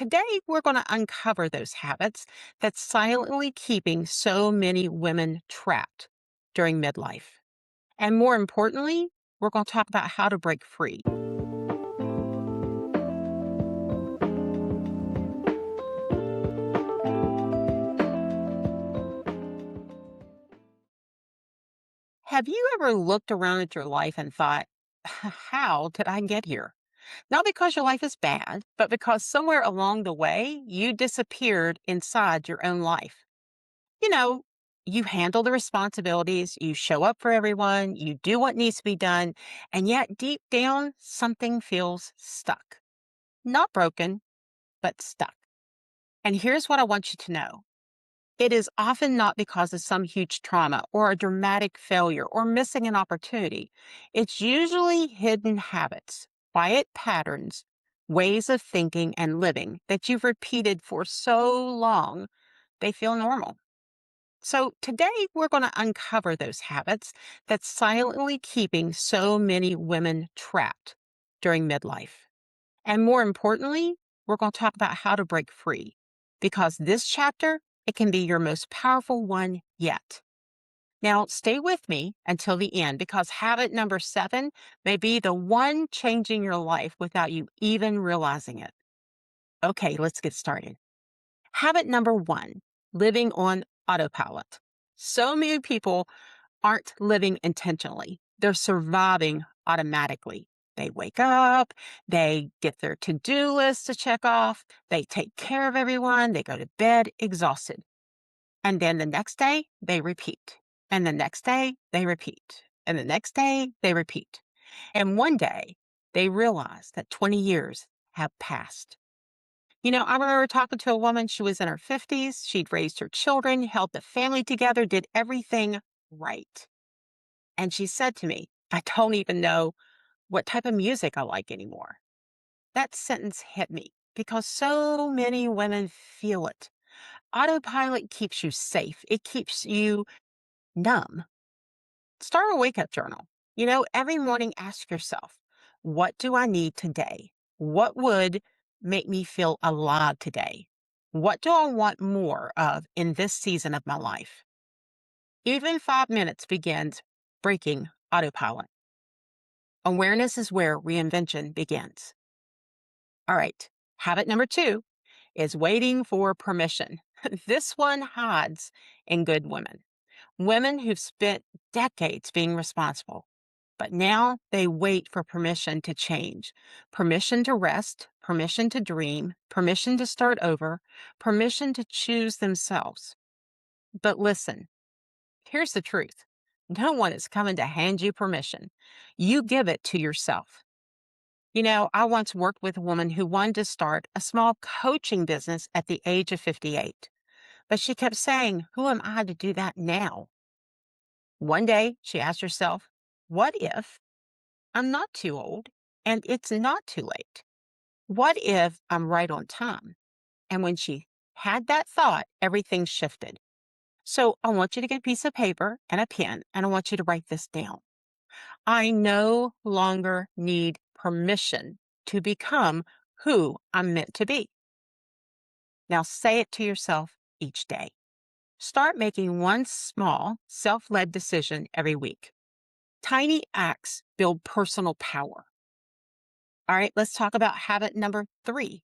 Today, we're going to uncover those habits that's silently keeping so many women trapped during midlife. And more importantly, we're going to talk about how to break free. Have you ever looked around at your life and thought, how did I get here? Not because your life is bad, but because somewhere along the way, you disappeared inside your own life. You know, you handle the responsibilities, you show up for everyone, you do what needs to be done, and yet deep down, something feels stuck. Not broken, but stuck. And here's what I want you to know. It is often not because of some huge trauma or a dramatic failure or missing an opportunity. It's usually hidden habits, quiet patterns, ways of thinking and living that you've repeated for so long they feel normal. So, today we're going to uncover those habits that's silently keeping so many women trapped during midlife. And more importantly, we're going to talk about how to break free because this chapter, it can be your most powerful one yet. Now, stay with me until the end because habit number 7 may be the one changing your life without you even realizing it. Okay, let's get started. Habit number 1, living on autopilot. So many people aren't living intentionally. They're surviving automatically. They wake up, they get their to-do list to check off, they take care of everyone, they go to bed exhausted. And then the next day, they repeat. And the next day, they repeat. And the next day, they repeat. And one day, they realize that 20 years have passed. I remember talking to a woman, she was in her 50s, she'd raised her children, held the family together, did everything right. And she said to me, I don't even know what type of music I like anymore. That sentence hit me because so many women feel it. Autopilot keeps you safe, it keeps you numb. Start a wake up journal. Every morning ask yourself, what do I need today? What would make me feel alive today? What do I want more of in this season of my life? Even 5 minutes begins breaking autopilot. Awareness is where reinvention begins. All right. Habit number 2 is waiting for permission. This one hides in good women. Women who've spent decades being responsible, but now they wait for permission to change, permission to rest, permission to dream, permission to start over, permission to choose themselves. But listen, here's the truth. No one is coming to hand you permission. You give it to yourself. I once worked with a woman who wanted to start a small coaching business at the age of 58, but she kept saying, who am I to do that now? One day she asked herself, what if I'm not too old and it's not too late? What if I'm right on time? And when she had that thought, everything shifted. So I want you to get a piece of paper and a pen, and I want you to write this down. I no longer need permission to become who I'm meant to be. Now say it to yourself each day. Start making one small, self led decision every week. Tiny acts build personal power. All right, let's talk about habit number 3,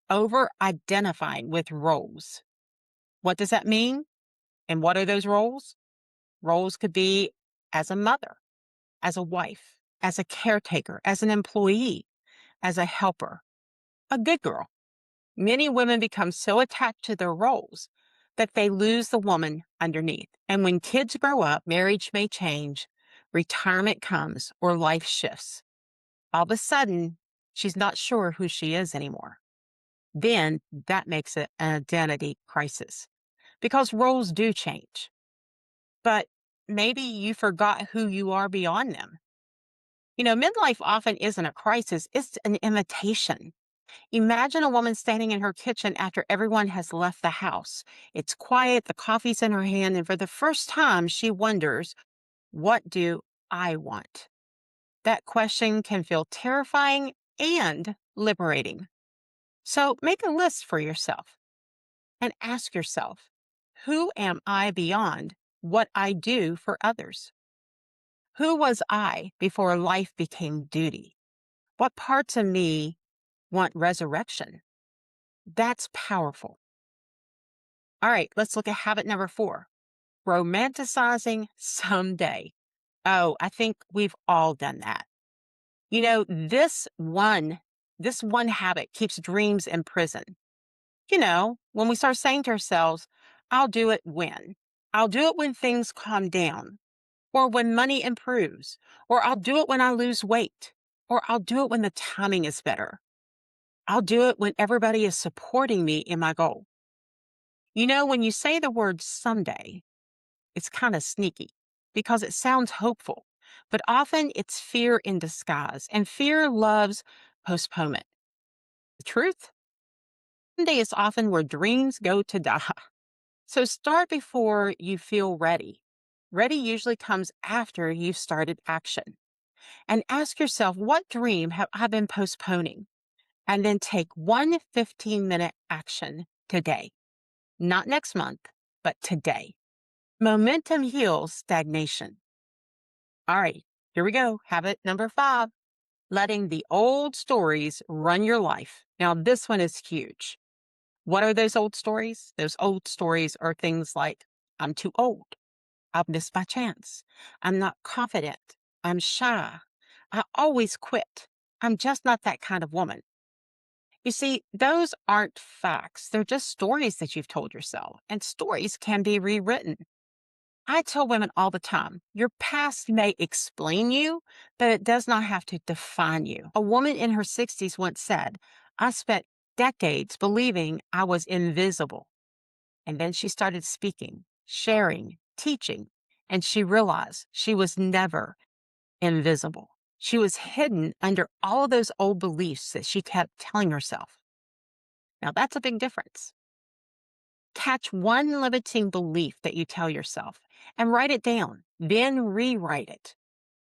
over identifying with roles. What does that mean? And what are those roles? Roles could be as a mother, as a wife, as a caretaker, as an employee, as a helper, a good girl. Many women become so attached to their roles that they lose the woman underneath. And when kids grow up, marriage may change, retirement comes, or life shifts. All of a sudden, she's not sure who she is anymore. Then that makes it an identity crisis because roles do change. But maybe you forgot who you are beyond them. Midlife often isn't a crisis, it's an invitation. Imagine a woman standing in her kitchen after everyone has left the house. It's quiet, the coffee's in her hand, and for the first time, she wonders, what do I want? That question can feel terrifying and liberating. So make a list for yourself and ask yourself, who am I beyond what I do for others? Who was I before life became duty? What parts of me want resurrection? That's powerful. All right, let's look at habit number 4, romanticizing someday. Oh, I think we've all done that. This one habit keeps dreams in prison. When we start saying to ourselves, I'll do it when. I'll do it when things calm down, or when money improves, or I'll do it when I lose weight, or I'll do it when the timing is better. I'll do it when everybody is supporting me in my goal. When you say the word someday, it's kind of sneaky because it sounds hopeful, but often it's fear in disguise, and fear loves postponement. The truth? Someday is often where dreams go to die. So start before you feel ready. Ready usually comes after you've started action. And ask yourself, what dream have I been postponing? And then take one 15-minute action today. Not next month, but today. Momentum heals stagnation. All right, here we go. Habit number 5, letting the old stories run your life. Now, this one is huge. What are those old stories? Those old stories are things like, I'm too old. I've missed my chance. I'm not confident. I'm shy. I always quit. I'm just not that kind of woman. You see, those aren't facts. They're just stories that you've told yourself, and stories can be rewritten. I tell women all the time, your past may explain you, but it does not have to define you. A woman in her 60s once said, I spent decades believing I was invisible. And then she started speaking, sharing, teaching, and she realized she was never invisible. She was hidden under all of those old beliefs that she kept telling herself. Now, that's a big difference. Catch one limiting belief that you tell yourself and write it down, then rewrite it.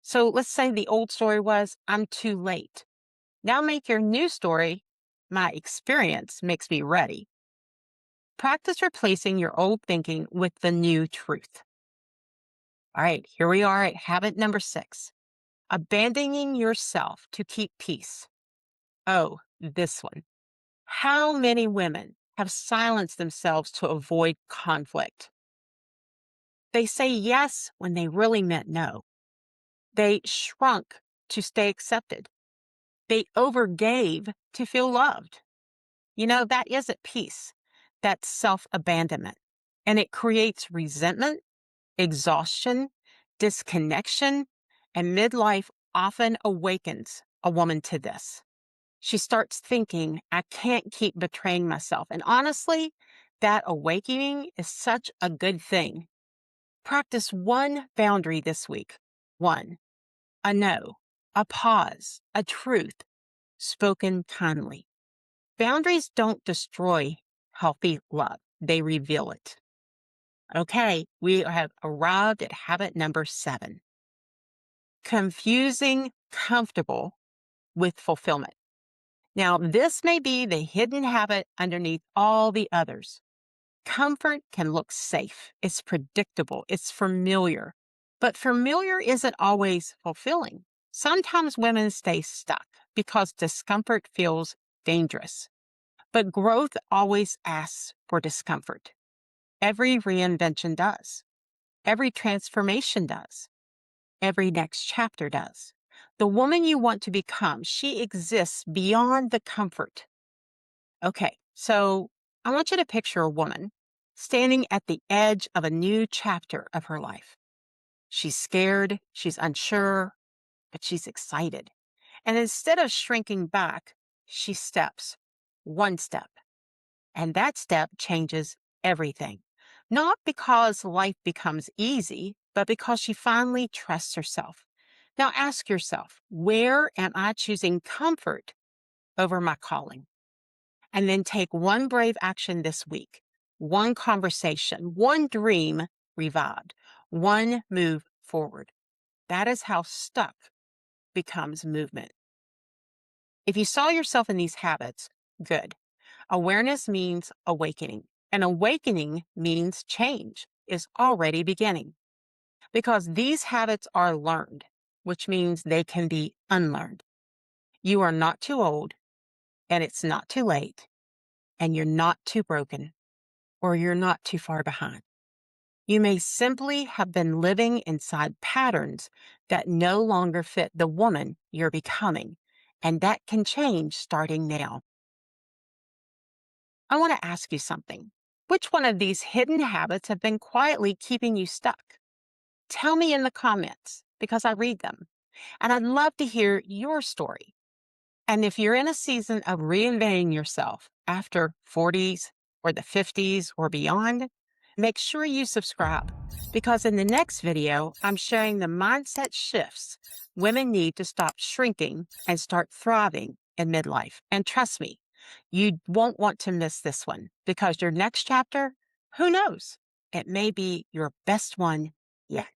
So let's say the old story was, I'm too late. Now make your new story, my experience makes me ready. Practice replacing your old thinking with the new truth. All right, here we are at habit number 6, abandoning yourself to keep peace. Oh, this one. How many women have silenced themselves to avoid conflict? They say yes when they really meant no. They shrunk to stay accepted. They overgave to feel loved. That isn't peace. That's self abandonment. And it creates resentment, exhaustion, disconnection, and midlife often awakens a woman to this. She starts thinking, I can't keep betraying myself. And honestly, that awakening is such a good thing. Practice one boundary this week. One, a no, a pause, a truth, spoken kindly. Boundaries don't destroy healthy love, they reveal it. Okay, we have arrived at habit number 7, confusing comfortable with fulfillment. Now, this may be the hidden habit underneath all the others. Comfort can look safe, it's predictable, it's familiar, but familiar isn't always fulfilling. Sometimes women stay stuck because discomfort feels dangerous, but growth always asks for discomfort. Every reinvention does, every transformation does, every next chapter does. The woman you want to become, she exists beyond the comfort. Okay, so I want you to picture a woman standing at the edge of a new chapter of her life. She's scared, she's unsure, but she's excited. And instead of shrinking back, she steps one step. And that step changes everything. Not because life becomes easy, but because she finally trusts herself. Now ask yourself, where am I choosing comfort over my calling? And then take one brave action this week, one conversation, one dream revived, one move forward. That is how stuck becomes movement. If you saw yourself in these habits, good. Awareness means awakening, and awakening means change is already beginning because these habits are learned, which means they can be unlearned. You are not too old, and it's not too late, and you're not too broken, or you're not too far behind. You may simply have been living inside patterns that no longer fit the woman you're becoming, and that can change starting now. I want to ask you something. Which one of these hidden habits have been quietly keeping you stuck? Tell me in the comments because I read them, and I'd love to hear your story. And if you're in a season of reinventing yourself after 40s or the 50s or beyond, make sure you subscribe because in the next video, I'm sharing the mindset shifts women need to stop shrinking and start thriving in midlife. And trust me, you won't want to miss this one because your next chapter, who knows? It may be your best one yet.